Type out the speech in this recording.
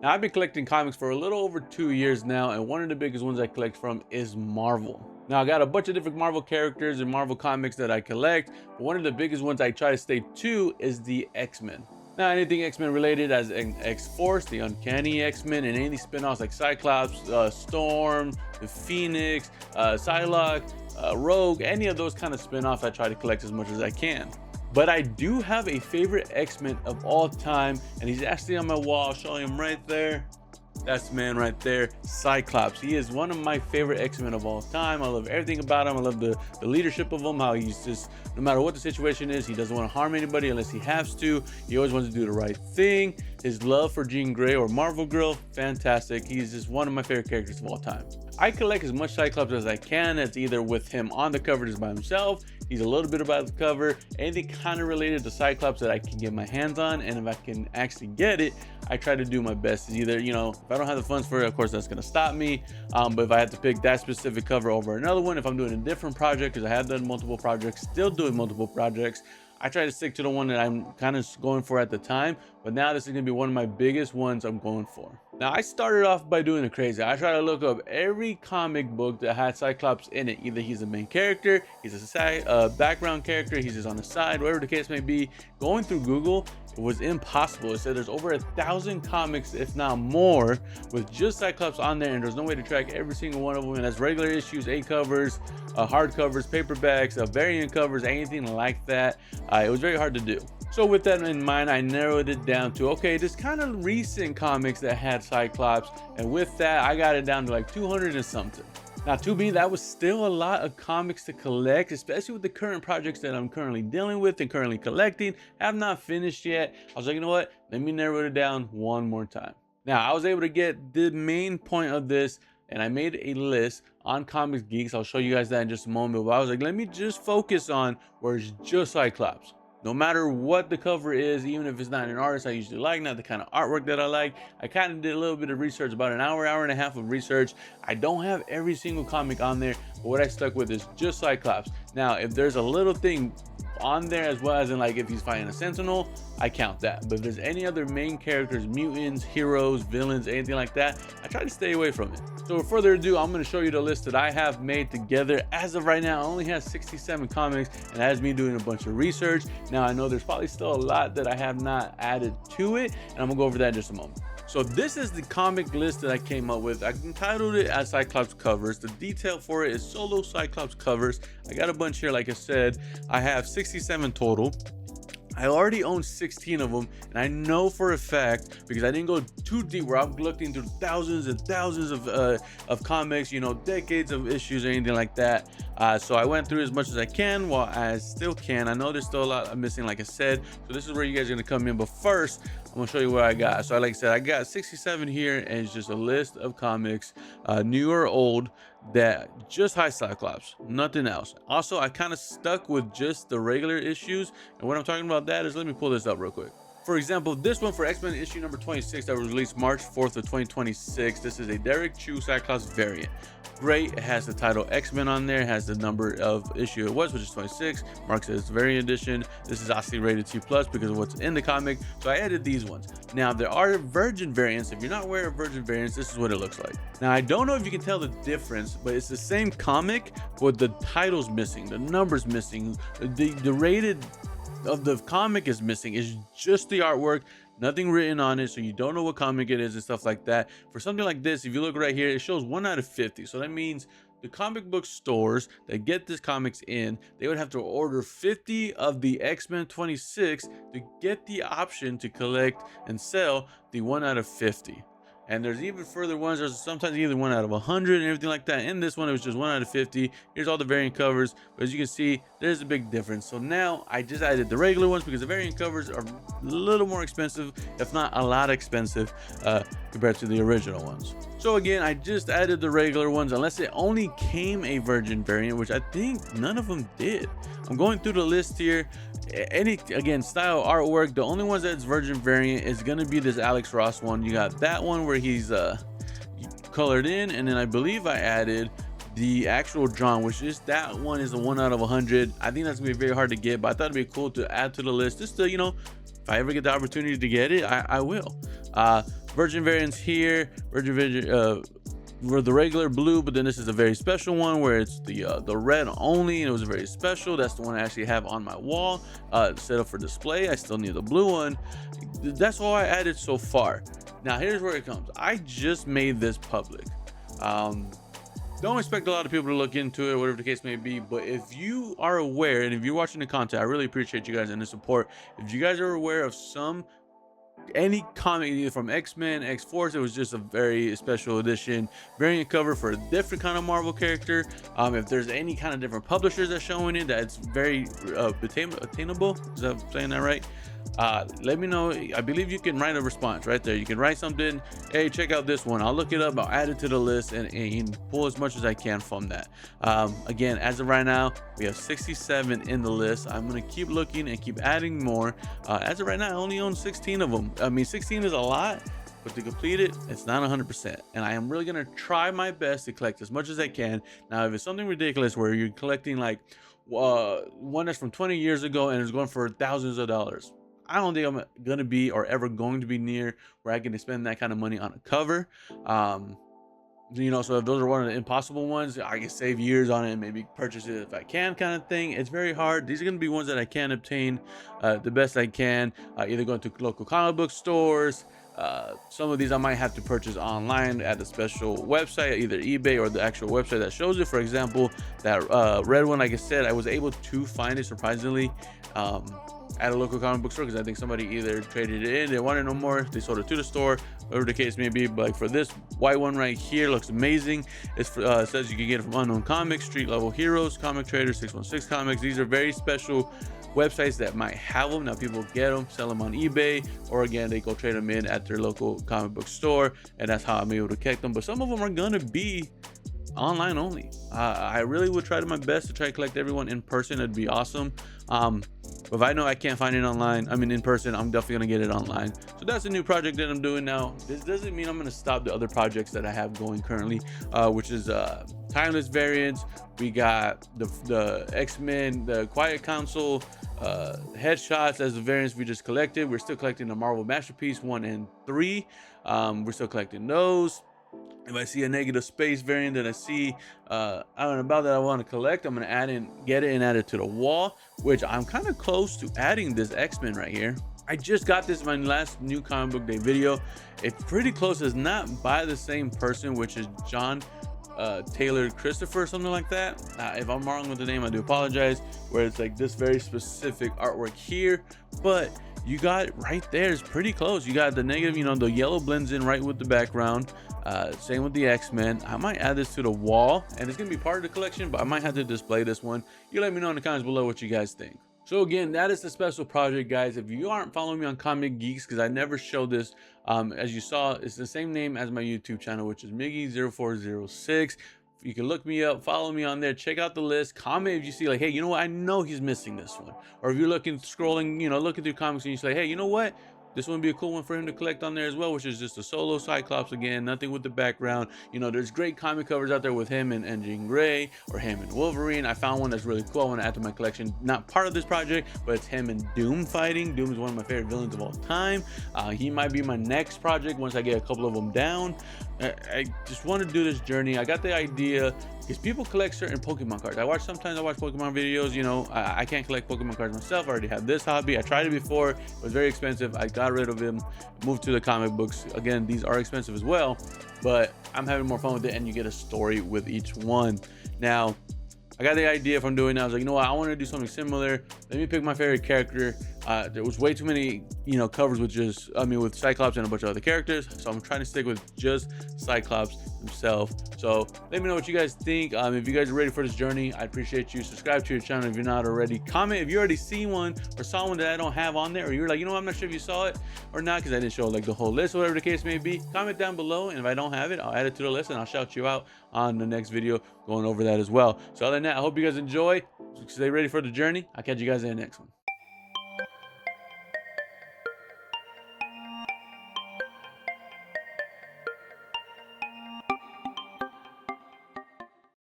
Now, I've been collecting comics for a little over 2 years now, and one of the biggest ones I collect from is Marvel. Now, I got a bunch of different Marvel characters and Marvel comics that I collect, but one of the biggest ones I try to stay to is the X-Men. Now, anything X-Men related as in X-Force, the Uncanny X-Men, and any spin-offs like Cyclops, Storm, the Phoenix, Psylocke, Rogue, any of those kind of spin-offs I try to collect as much as I can. But I do have a favorite X-Men of all time, and he's actually on my wall. I'll show him right there. That's the man right there, Cyclops. He is one of my favorite X-Men of all time. I love everything about him. I love the leadership of him, how he's just, no matter what the situation is, he doesn't want to harm anybody unless he has to. He always wants to do the right thing. His love for Jean Grey or Marvel Girl, fantastic. He's just one of my favorite characters of all time. I collect as much Cyclops as I can. It's either with him on the cover just by himself, he's a little bit about the cover, anything kind of related to Cyclops that I can get my hands on, and if I can actually get it, I try to do my best. It's either, if I don't have the funds for it, of course that's going to stop me, but if I have to pick that specific cover over another one, if I'm doing a different project, because I have done multiple projects, still doing multiple projects, I try to stick to the one that I'm kind of going for at the time, but now this is going to be one of my biggest ones I'm going for. Now, I started off by doing the crazy. I try to look up every comic book that had Cyclops in it. Either he's a main character, he's a side, background character, he's just on the side, whatever the case may be. Going through Google, it was impossible. It said there's over 1,000 comics, if not more, with just Cyclops on there, and there's no way to track every single one of them. And that's regular issues, A covers, hardcovers, paperbacks, variant covers, anything like that. It was very hard to do. So with that in mind, I narrowed it down to, okay, this kind of recent comics that had Cyclops, and with that, I got it down to like 200 and something. Now, to me, that was still a lot of comics to collect, especially with the current projects that I'm currently dealing with and currently collecting. Have not finished yet. I was like, you know what? Let me narrow it down one more time. Now, I was able to get the main point of this, and I made a list on Comics Geeks. I'll show you guys that in just a moment. But I was like, let me just focus on where it's just Cyclops. No matter what the cover is, even if it's not an artist I usually like, not the kind of artwork that I like, I kind of did a little bit of research, about an hour and a half of research. I don't have every single comic on there, but what I stuck with is just Cyclops. Now, if there's a little thing on there, as well as in like if he's fighting a Sentinel, I count that. But if there's any other main characters, mutants, heroes, villains, anything like that, I try to stay away from it. So without further ado, I'm going to show you the list that I have made together. As of right now, I only have 67 comics, and that has me doing a bunch of research. Now, I know there's probably still a lot that I have not added to it, and I'm gonna go over that in just a moment. So this is the comic list that I came up with. I entitled it as Cyclops covers. The detail for it is solo Cyclops covers. I got a bunch here, like I said. I have 67 total. I already own 16 of them, and I know for a fact, because I didn't go too deep where I'm looking through thousands and thousands of comics, decades of issues or anything like that. So I went through as much as I can while I still can. I know there's still a lot I'm missing, like I said. So this is where you guys are gonna come in. But first, I'm gonna show you what I got. So like I said, I got 67 here, and it's just a list of comics, new or old, that just high Cyclops, nothing else. Also, I kind of stuck with just the regular issues, and what I'm talking about that is, let me pull this up real quick. For example, this one for X-Men issue number 26 that was released March 4th of 2026. This is a Derek Chu Cyclops variant. Great. It has the title X-Men on there. It has the number of issue it was, which is 26. Mark says variant edition. This is obviously rated T+ because of what's in the comic. So I added these ones. Now, there are Virgin variants. If you're not aware of Virgin variants, this is what it looks like. Now, I don't know if you can tell the difference, but it's the same comic, but the title's missing, the number's missing, the rated of the comic is missing. It's just the artwork, nothing written on it, so you don't know what comic it is and stuff like that. For something like this, if you look right here, it shows 1 out of 50. So that means the comic book stores that get this comics in, they would have to order 50 of the X-Men 26 to get the option to collect and sell the 1 out of 50. And there's even further ones. There's sometimes either 1 out of 100 and everything like that. In this one, it was just 1 out of 50. Here's all the variant covers. But as you can see, there's a big difference. So now I just added the regular ones because the variant covers are a little more expensive, if not a lot expensive, compared to the original ones. So again, I just added the regular ones, unless it only came a Virgin variant, which I think none of them did. I'm going through the list here. Again, style, artwork, the only ones that's Virgin variant is gonna be this Alex Ross one. You got that one where he's colored in, and then I believe I added the actual drawn, which is that one is a 1 out of 100. I think that's gonna be very hard to get, but I thought it'd be cool to add to the list, just to, if I ever get the opportunity to get it, I will. Virgin variants here, for the regular blue, but then this is a very special one where it's the red only, and it was very special. That's the one I actually have on my wall set up for display. I still need the blue one. That's all I added so far. Now here's where it comes. I just made this public. Don't expect a lot of people to look into it, whatever the case may be, but if you are aware, and if you're watching the content, I really appreciate you guys and the support. If you guys are aware of any comic, either from X-Men, X-Force, it was just a very special edition variant cover for a different kind of Marvel character. If there's any kind of different publishers that's showing it that's very attainable, is that saying that right? Let me know. I believe you can write a response right there. You can write something, hey, check out this one. I'll look it up, I'll add it to the list, and pull as much as I can from that. Again, as of right now, we have 67 in the list. I'm gonna keep looking and keep adding more. As of right now, I only own 16 of them. I mean, 16 is a lot, but to complete it, it's not 100%, and I am really gonna try my best to collect as much as I can. Now, if it's something ridiculous where you're collecting like one that's from 20 years ago and it's going for thousands of dollars, I don't think I'm gonna be or ever going to be near where I can spend that kind of money on a cover. You know, so if those are one of the impossible ones, I can save years on it and maybe purchase it if I can, kind of thing. It's very hard. These are going to be ones that I can obtain the best I can, either going to local comic book stores. Some of these I might have to purchase online at a special website, either eBay or the actual website that shows it. For example, that red one, like I said, I was able to find it surprisingly at a local comic book store, because I think somebody either traded it in, they wanted no more, they sold it to the store, whatever the case may be. But like for this white one right here, looks amazing. It says you can get it from Unknown Comics, Street Level Heroes, Comic Trader, 616 Comics. These are very special websites that might have them. Now people get them, sell them on eBay, or again, they go trade them in at their local comic book store, and that's how I'm able to collect them. But some of them are gonna be online only. I really would try my best to try to collect everyone in person. It'd be awesome. But if I know I can't find it online, I mean in person, I'm definitely gonna get it online. So that's a new project that I'm doing now. This doesn't mean I'm gonna stop the other projects that I have going currently, which is timeless variants. We got the X-Men, the Quiet Council, headshots as the variants we just collected. We're still collecting the Marvel Masterpiece 1 and 3. We're still collecting those. If I see a negative space variant that I see I don't know about that I want to collect, I'm gonna get it and add it to the wall, which I'm kind of close to adding this X-Men right here. I just got this in my last new comic book day video. It's pretty close. It's not by the same person, which is John Taylor Christopher, something like that. If I'm wrong with the name, I do apologize. Where it's like this very specific artwork here, but you got it right there. It's pretty close. You got the negative, you know, the yellow blends in right with the background. Same with the X-Men. I might add this to the wall, and it's gonna be part of the collection, but I might have to display this one. You let me know in the comments below what you guys think. So again, that is the special project, guys. If you aren't following me on Comic Geeks, because I never showed this, as you saw, it's the same name as my YouTube channel, which is Miggy0406. You can look me up, follow me on there, check out the list, comment if you see like, hey, you know what, I know he's missing this one. Or if you're scrolling, you know, looking through comics and you say, hey, you know what, this one would be a cool one for him to collect on there as well, which is just a solo Cyclops again, nothing with the background. You know, there's great comic covers out there with him and Jean Grey, or him and Wolverine. I found one that's really cool. I want to add to my collection. Not part of this project, but it's him and Doom fighting. Doom is one of my favorite villains of all time. He might be my next project once I get a couple of them down. I just want to do this journey. I got the idea because people collect certain Pokemon cards. Sometimes I watch Pokemon videos. You know, I can't collect Pokemon cards myself. I already have this hobby. I tried it before. It was very expensive. I got rid of him, moved to the comic books. Again, these are expensive as well, but I'm having more fun with it, and you get a story with each one. Now, I got the idea from doing that. I was like, you know what, I want to do something similar. Let me pick my favorite character. There was way too many, you know, covers with with Cyclops and a bunch of other characters. So I'm trying to stick with just Cyclops himself. So let me know what you guys think. If you guys are ready for this journey, I appreciate you. Subscribe to your channel if you're not already. Comment if you already seen one or saw one that I don't have on there, or you're like, you know what, I'm not sure if you saw it or not because I didn't show like the whole list, whatever the case may be. Comment down below, and if I don't have it, I'll add it to the list and I'll shout you out on the next video going over that as well. So other than that, I hope you guys enjoy. Stay ready for the journey. I'll catch you guys in the next one.